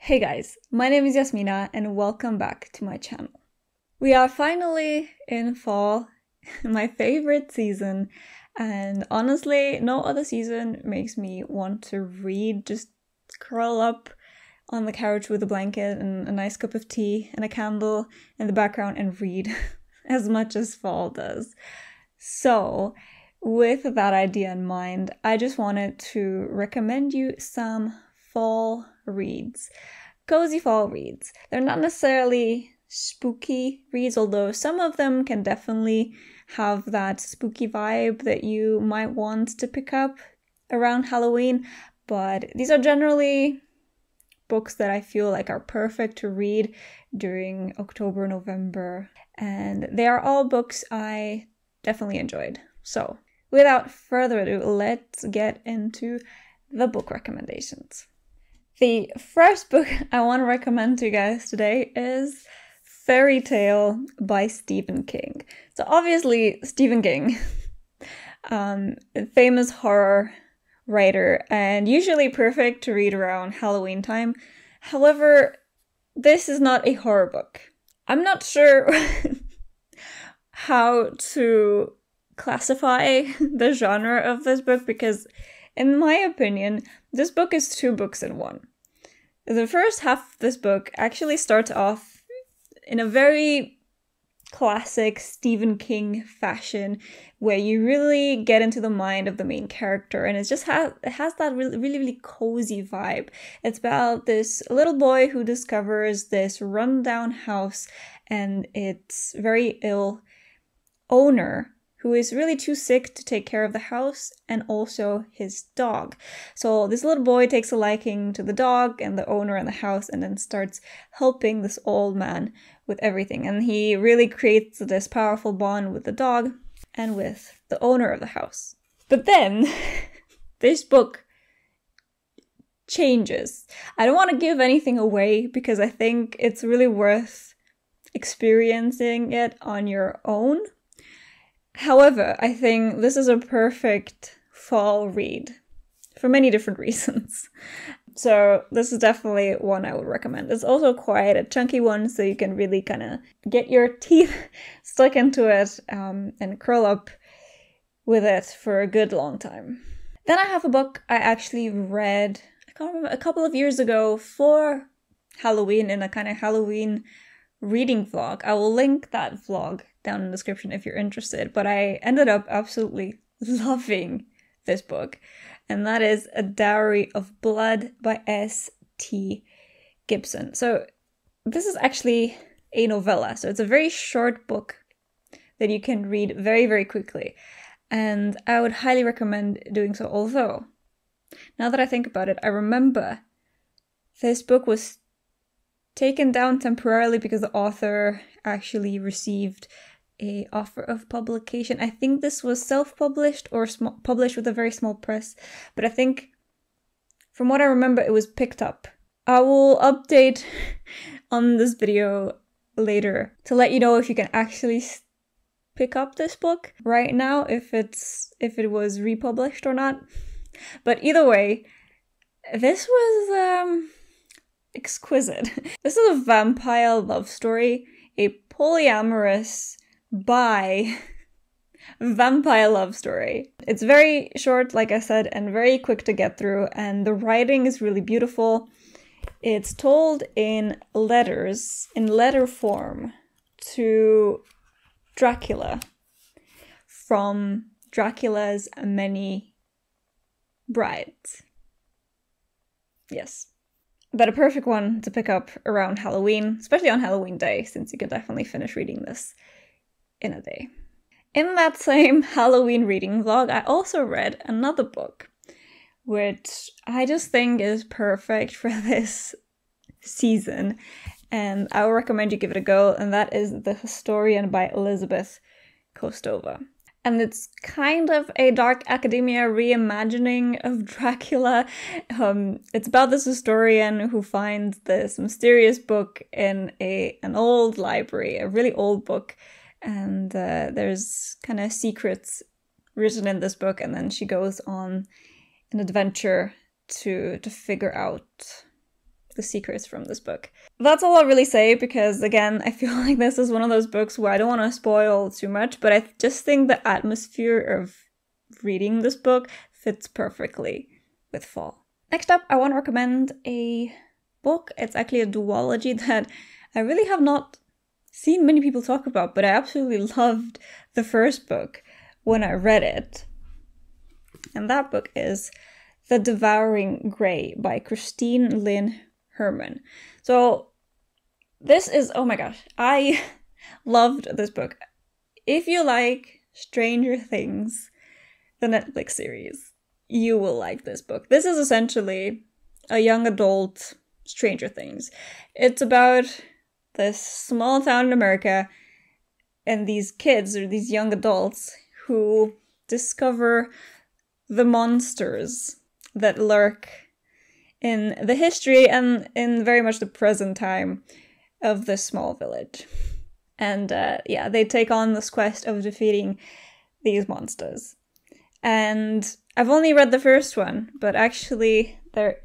Hey guys, my name is Yasmina and welcome back to my channel. We are finally in fall, my favorite season, and honestly, no other season makes me want to read, just curl up on the couch with a blanket and a nice cup of tea and a candle in the background and read as much as fall does. So, with that idea in mind, I just wanted to recommend you some fall reads. Cozy fall reads. They're not necessarily spooky reads, although some of them can definitely have that spooky vibe that you might want to pick up around Halloween, but these are generally books that I feel like are perfect to read during October, November, and they are all books I definitely enjoyed. So, without further ado, let's get into the book recommendations. The first book I want to recommend to you guys today is Fairy Tale by Stephen King. So obviously Stephen King, a famous horror writer and usually perfect to read around Halloween time. However, this is not a horror book. I'm not sure how to classify the genre of this book because, in my opinion, this book is two books in one. The first half of this book actually starts off in a very classic Stephen King fashion where you really get into the mind of the main character, and it has that really cozy vibe. It's about this little boy who discovers this rundown house and its very ill owner who is really too sick to take care of the house, and also his dog. So this little boy takes a liking to the dog and the owner and the house, and then starts helping this old man with everything. And he really creates this powerful bond with the dog and with the owner of the house. But then, this book changes. I don't want to give anything away because I think it's really worth experiencing it on your own. However, I think this is a perfect fall read for many different reasons. So this is definitely one I would recommend. It's also quite a chunky one, so you can really kind of get your teeth stuck into it and curl up with it for a good long time. Then I have a book I actually read, I can't remember, a couple of years ago for Halloween in a kind of Halloween reading vlog. I will link that vlog down in the description if you're interested, but I ended up absolutely loving this book, and that is A Dowry of Blood by S.T. Gibson. So this is actually a novella, so it's a very short book that you can read very quickly, and I would highly recommend doing so. Although, now that I think about it, I remember this book was taken down temporarily because the author actually received an offer of publication. I think this was self-published or published with a very small press, but I think, from what I remember, it was picked up. I will update on this video later to let you know if you can actually pick up this book right now, if it was republished or not. But either way, this was exquisite. This is a vampire love story, a polyamorous vampire love story. It's very short, like I said, and very quick to get through, and the writing is really beautiful. It's told in letters, in letter form, to Dracula from Dracula's many brides. Yes. But a perfect one to pick up around Halloween, especially on Halloween Day, since you can definitely finish reading this in a day. In that same Halloween reading vlog, I also read another book, which I just think is perfect for this season, and I would recommend you give it a go, and that is The Historian by Elizabeth Kostova. And it's kind of a dark academia reimagining of Dracula. It's about this historian who finds this mysterious book in an old library, a really old book. And there's kind of secrets written in this book. And then she goes on an adventure to figure out the secrets from this book. That's all I'll really say, because again, I feel like this is one of those books where I don't want to spoil too much, but I just think the atmosphere of reading this book fits perfectly with fall. Next up, I want to recommend a book. It's actually a duology that I really have not seen many people talk about, but I absolutely loved the first book when I read it. And that book is The Devouring Grey by Christine Lynn Herman. So this is, oh my gosh, I loved this book. If you like Stranger Things, the Netflix series, you will like this book. This is essentially a young adult Stranger Things. It's about this small town in America and these kids, or these young adults, who discover the monsters that lurk in the history and in very much the present time of this small village. And yeah, they take on this quest of defeating these monsters. And I've only read the first one, but actually I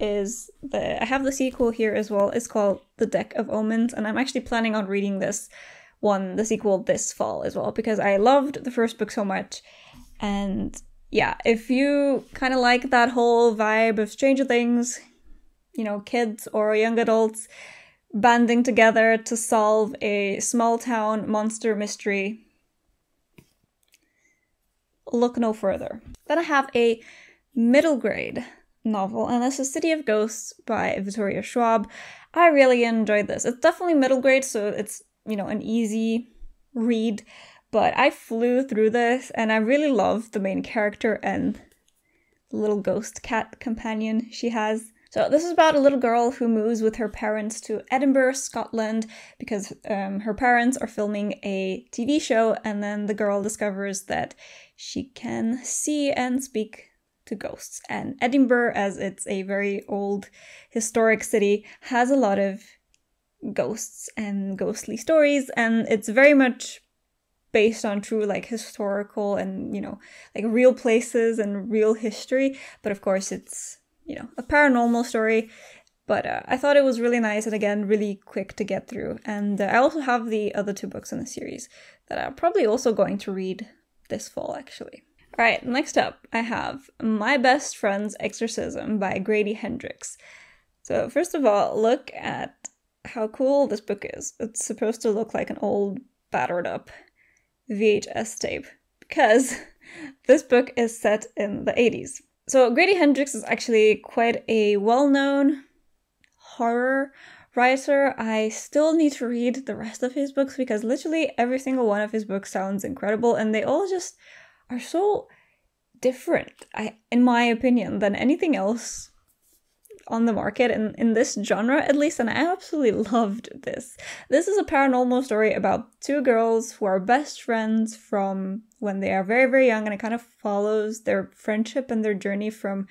have the sequel here as well. It's called The Deck of Omens, and I'm actually planning on reading this one, the sequel, this fall as well, because I loved the first book so much. And yeah, if you kind of like that whole vibe of Stranger Things, you know, kids or young adults banding together to solve a small town monster mystery, look no further. Then I have a middle grade novel, and this is City of Ghosts by Victoria Schwab. I really enjoyed this. It's definitely middle grade, so it's, you know, an easy read, but I flew through this and I really loved the main character and the little ghost cat companion she has. So this is about a little girl who moves with her parents to Edinburgh, Scotland, because her parents are filming a TV show, and then the girl discovers that she can see and speak to ghosts. And Edinburgh, as it's a very old historic city, has a lot of ghosts and ghostly stories, and it's very much based on true, like, historical and, you know, like real places and real history. But of course it's, you know, a paranormal story. But I thought it was really nice, and again, really quick to get through. And I also have the other two books in the series that I'm probably also going to read this fall, actually. Alright, next up, I have My Best Friend's Exorcism by Grady Hendrix. So first of all, look at how cool this book is. It's supposed to look like an old, battered up VHS tape, because this book is set in the 80s. So Grady Hendrix is actually quite a well-known horror writer. I still need to read the rest of his books, because literally every single one of his books sounds incredible, and they all just are so different, in my opinion, than anything else on the market in this genre, at least, and I absolutely loved this. This is a paranormal story about two girls who are best friends from when they are very, very young, and it kind of follows their friendship and their journey from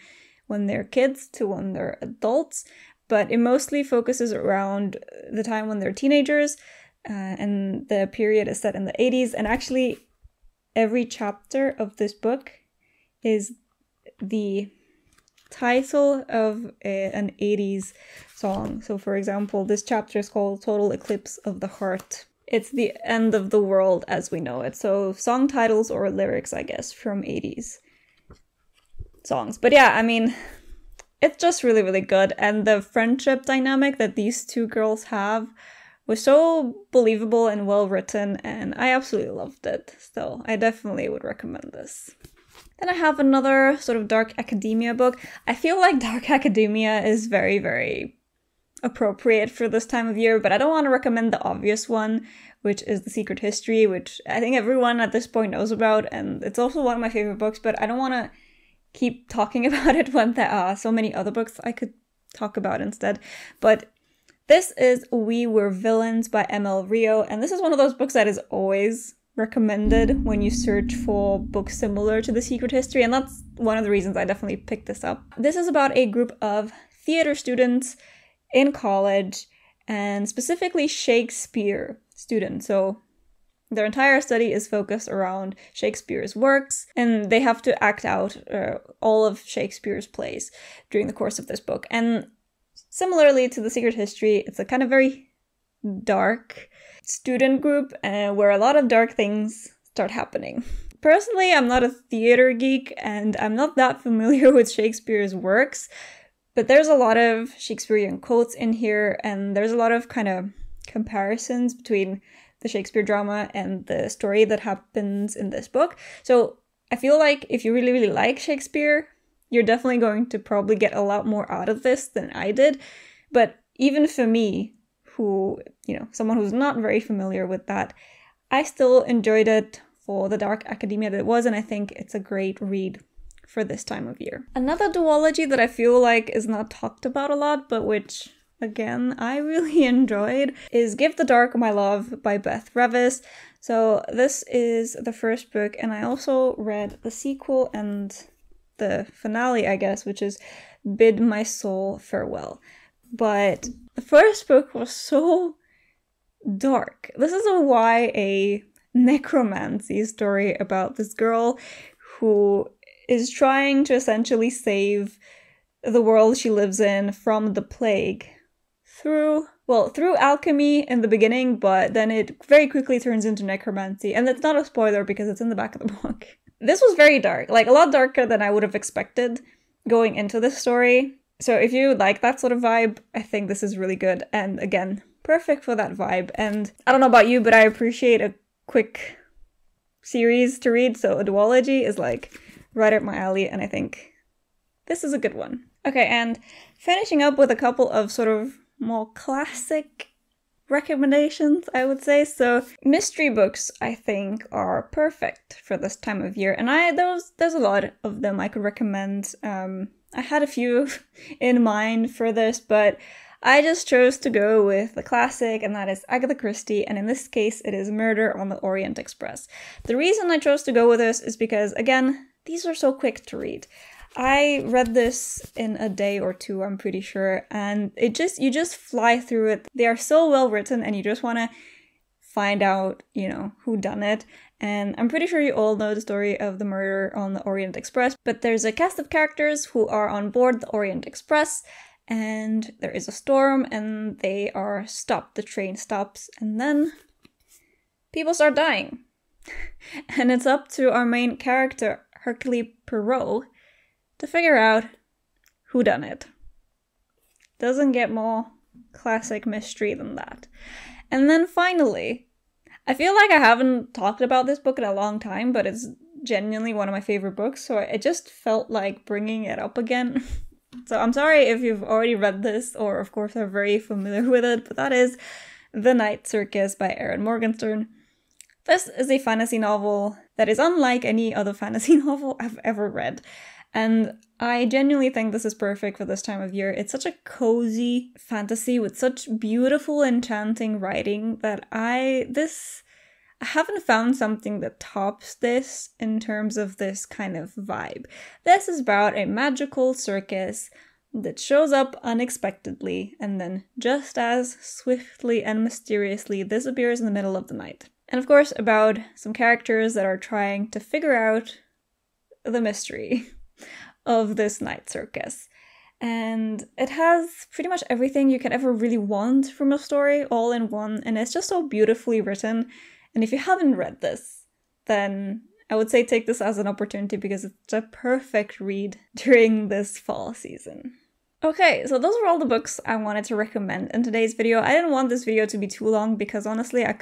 when they're kids to when they're adults, but it mostly focuses around the time when they're teenagers, and the period is set in the 80s, and actually every chapter of this book is the title of an 80s song. So for example, this chapter is called Total Eclipse of the Heart. It's the end of the world as we know it. So song titles or lyrics, I guess, from 80s songs. But yeah, I mean, it's just really, really good. And the friendship dynamic that these two girls have was so believable and well written, and I absolutely loved it. So I definitely would recommend this. Then I have another sort of dark academia book. I feel like dark academia is very, very appropriate for this time of year, but I don't want to recommend the obvious one, which is The Secret History, which I think everyone at this point knows about, and it's also one of my favorite books, but I don't want to keep talking about it when there are so many other books I could talk about instead. But this is We Were Villains by M.L. Rio, and this is one of those books that is always recommended when you search for books similar to The Secret History, and that's one of the reasons I definitely picked this up. This is about a group of theater students in college, and specifically Shakespeare students. So their entire study is focused around Shakespeare's works, and they have to act out all of Shakespeare's plays during the course of this book. And similarly to The Secret History, it's a kind of very dark student group where a lot of dark things start happening. Personally, I'm not a theater geek and I'm not that familiar with Shakespeare's works, but there's a lot of Shakespearean quotes in here, and there's a lot of kind of comparisons between the Shakespeare drama and the story that happens in this book. So I feel like if you really, really like Shakespeare, you're definitely going to probably get a lot more out of this than I did. But even for me, who, someone who's not very familiar with that, I still enjoyed it for the dark academia that it was, and I think it's a great read for this time of year. Another duology that I feel like is not talked about a lot, but which, again, I really enjoyed, is Give the Dark My Love by Beth Revis. So this is the first book, and I also read the sequel and the finale, I guess, which is Bid My Soul Farewell. But the first book was so dark. This is a YA necromancy story about this girl who is trying to essentially save the world she lives in from the plague through alchemy in the beginning, but then it very quickly turns into necromancy. And it's not a spoiler because it's in the back of the book. This was very dark, like a lot darker than I would have expected going into this story. So if you like that sort of vibe, I think this is really good. And again, perfect for that vibe. And I don't know about you, but I appreciate a quick series to read. So a duology is like right up my alley, and I think this is a good one. Okay, and finishing up with a couple of sort of more classic recommendations, I would say. So mystery books, I think, are perfect for this time of year, and there's a lot of them I could recommend. I had a few in mind for this, but I just chose to go with the classic, and that is Agatha Christie, and in this case it is Murder on the Orient Express. The reason I chose to go with this is because, again, these are so quick to read. I read this in a day or two, I'm pretty sure, and you just fly through it. They are so well written, and you just want to find out, who done it. And I'm pretty sure you all know the story of the Murder on the Orient Express, but there's a cast of characters who are on board the Orient Express, and there is a storm, and they are stopped. The train stops, and then people start dying. And it's up to our main character, Hercule Poirot, to figure out who done it. Doesn't get more classic mystery than that. And then finally, I feel like I haven't talked about this book in a long time, but it's genuinely one of my favorite books, so I just felt like bringing it up again. So I'm sorry if you've already read this, or of course are very familiar with it, but that is The Night Circus by Erin Morgenstern. This is a fantasy novel that is unlike any other fantasy novel I've ever read. And I genuinely think this is perfect for this time of year. It's such a cozy fantasy with such beautiful, enchanting writing that I haven't found something that tops this in terms of this kind of vibe. This is about a magical circus that shows up unexpectedly and then just as swiftly and mysteriously disappears in the middle of the night. And of course about some characters that are trying to figure out the mystery of this night circus. And it has pretty much everything you can ever really want from a story all in one, and it's just so beautifully written. And if you haven't read this, then I would say take this as an opportunity because it's a perfect read during this fall season. Okay, so those were all the books I wanted to recommend in today's video. I didn't want this video to be too long because honestly I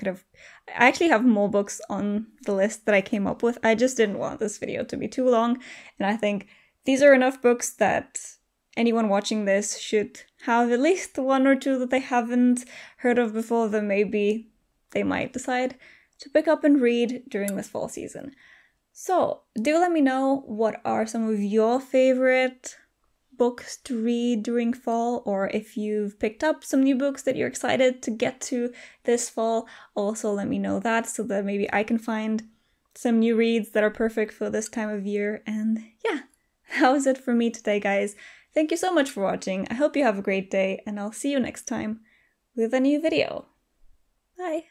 actually have more books on the list that I came up with. I just didn't want this video to be too long, and I think these are enough books that anyone watching this should have at least one or two that they haven't heard of before that maybe they might decide to pick up and read during this fall season. So do let me know what are some of your favorite books to read during fall, or if you've picked up some new books that you're excited to get to this fall. Also let me know that so that maybe I can find some new reads that are perfect for this time of year. And yeah, that was it for me today, guys. Thank you so much for watching. I hope you have a great day, and I'll see you next time with a new video. Bye!